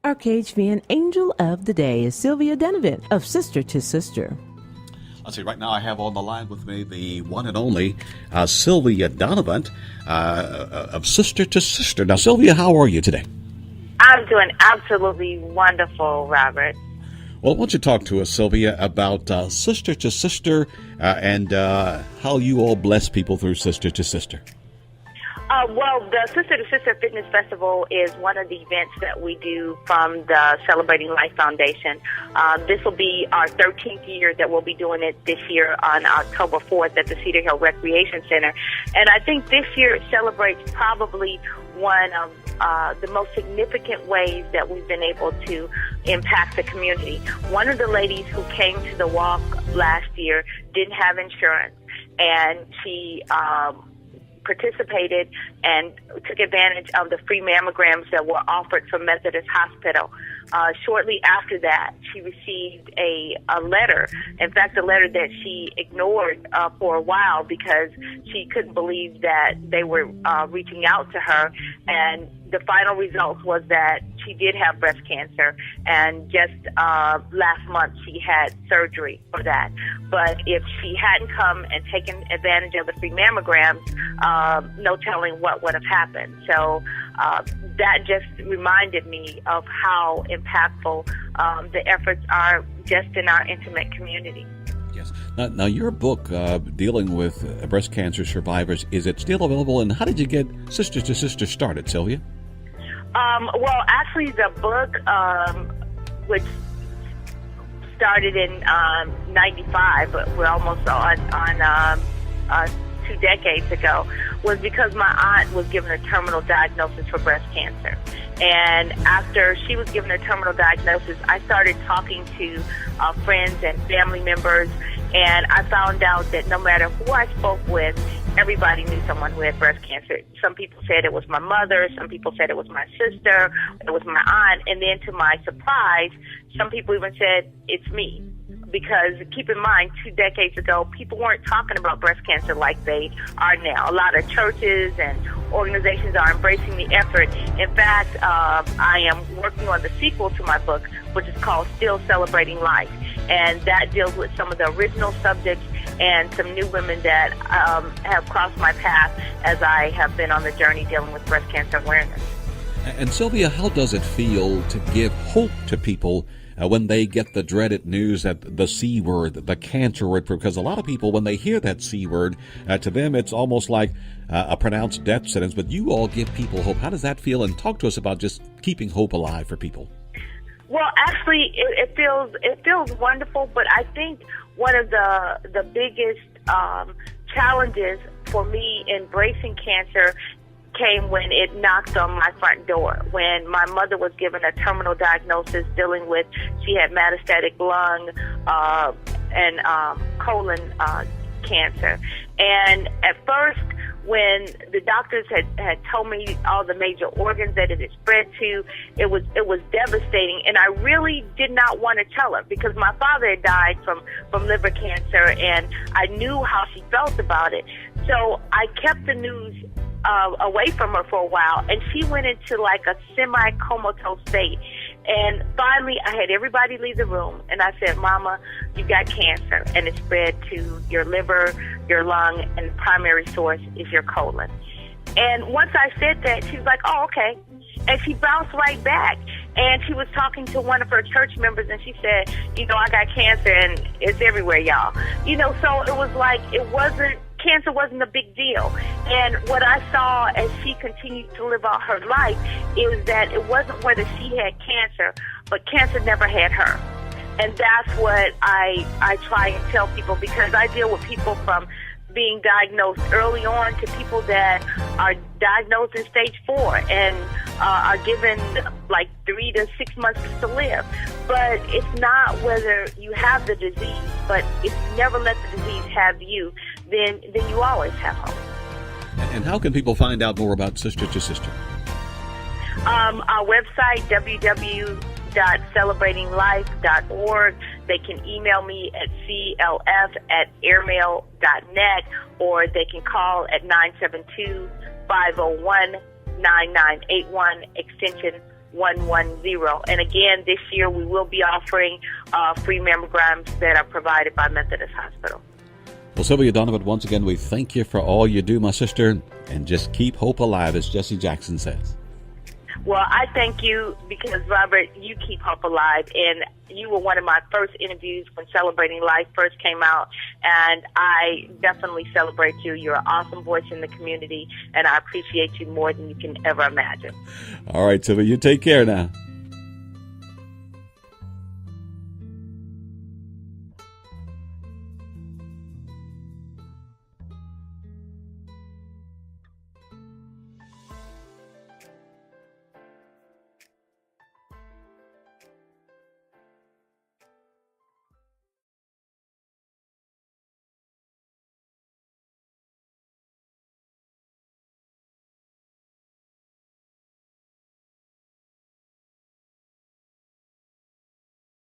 Our KHVN Angel of the Day is Sylvia Dunnavant of Sister to Sister. Let's see, right now I have on the line with me the one and only Sylvia Dunnavant of Sister to Sister. Now, Sylvia, how are you today? I'm doing absolutely wonderful, Robert. Well, why don't you talk to us, Sylvia, about Sister to Sister and how you all bless people through Sister to Sister. Well, the Sister to Sister Fitness Festival is one of the events that we do from the Celebrating Life Foundation. This will be our 13th year that we'll be doing it this year on October 4th at the Cedar Hill Recreation Center. And I think this year it celebrates probably one of the most significant ways that we've been able to impact the community. One of the ladies who came to the walk last year didn't have insurance, and she participated and took advantage of the free mammograms that were offered from Methodist Hospital. Shortly after that, she received a letter, in fact, a letter that she ignored for a while because she couldn't believe that they were reaching out to her. And the final result was that she did have breast cancer, and just last month she had surgery for that. But if she hadn't come and taken advantage of the free mammograms, no telling what would have happened. So that just reminded me of how impactful the efforts are just in our intimate community. Yes. Now your book dealing with breast cancer survivors, is it still available? And how did you get Sister to Sister started, Sylvia? Well, actually, the book, which started in 95, but we're almost on 2 decades ago, was because my aunt was given a terminal diagnosis for breast cancer. And after she was given a terminal diagnosis, I started talking to friends and family members, and I found out that no matter who I spoke with, everybody knew someone who had breast cancer. Some people said it was my mother, some people said it was my sister, it was my aunt, and then to my surprise, some people even said, it's me. Because keep in mind, 2 decades ago, people weren't talking about breast cancer like they are now. A lot of churches and organizations are embracing the effort. In fact, I am working on the sequel to my book, which is called Still Celebrating Life. And that deals with some of the original subjects and some new women that have crossed my path as I have been on the journey dealing with breast cancer awareness. And Sylvia, how does it feel to give hope to people when they get the dreaded news that the C word, the cancer word? Because a lot of people, when they hear that C word, to them it's almost like a pronounced death sentence, but you all give people hope. How does that feel? And talk to us about just keeping hope alive for people. Well, actually, it feels wonderful, but I think one of the biggest challenges for me embracing cancer came when it knocked on my front door. When my mother was given a terminal diagnosis dealing with, she had metastatic lung and colon cancer And at first, when the doctors had told me all the major organs that it had spread to, it was devastating. And I really did not want to tell her because my father had died from liver cancer, and I knew how she felt about it. So I kept the news away from her for a while, and she went into like a semi-comatose state. And finally, I had everybody leave the room, and I said, "Mama, you got cancer, and it spread to your liver, your lung, and the primary source is your colon." And once I said that, she was like, "Oh, okay." And she bounced right back. And she was talking to one of her church members, and she said, "I got cancer, and it's everywhere, y'all." So it was like cancer wasn't a big deal. And what I saw as she continued to live out her life is that it wasn't whether she had cancer, but cancer never had her. And that's what I try and tell people, because I deal with people from being diagnosed early on to people that are diagnosed in stage 4 and are given like 3 to 6 months to live. But it's not whether you have the disease, but if you never let the disease have you, then you always have hope. And how can people find out more about Sister to Sister? Our website, www.celebratinglife.org. They can email me at clf@airmail.net, or they can call at 972-501-9981, extension And again, this year we will be offering free mammograms that are provided by Methodist Hospital. Well, Sylvia Dunnavant, once again, we thank you for all you do, my sister, and just keep hope alive, as Jesse Jackson says. Well, I thank you because, Robert, you keep hope alive, and you were one of my first interviews when Celebrating Life first came out, and I definitely celebrate you. You're an awesome voice in the community, and I appreciate you more than you can ever imagine. All right, Sylvia, you take care now.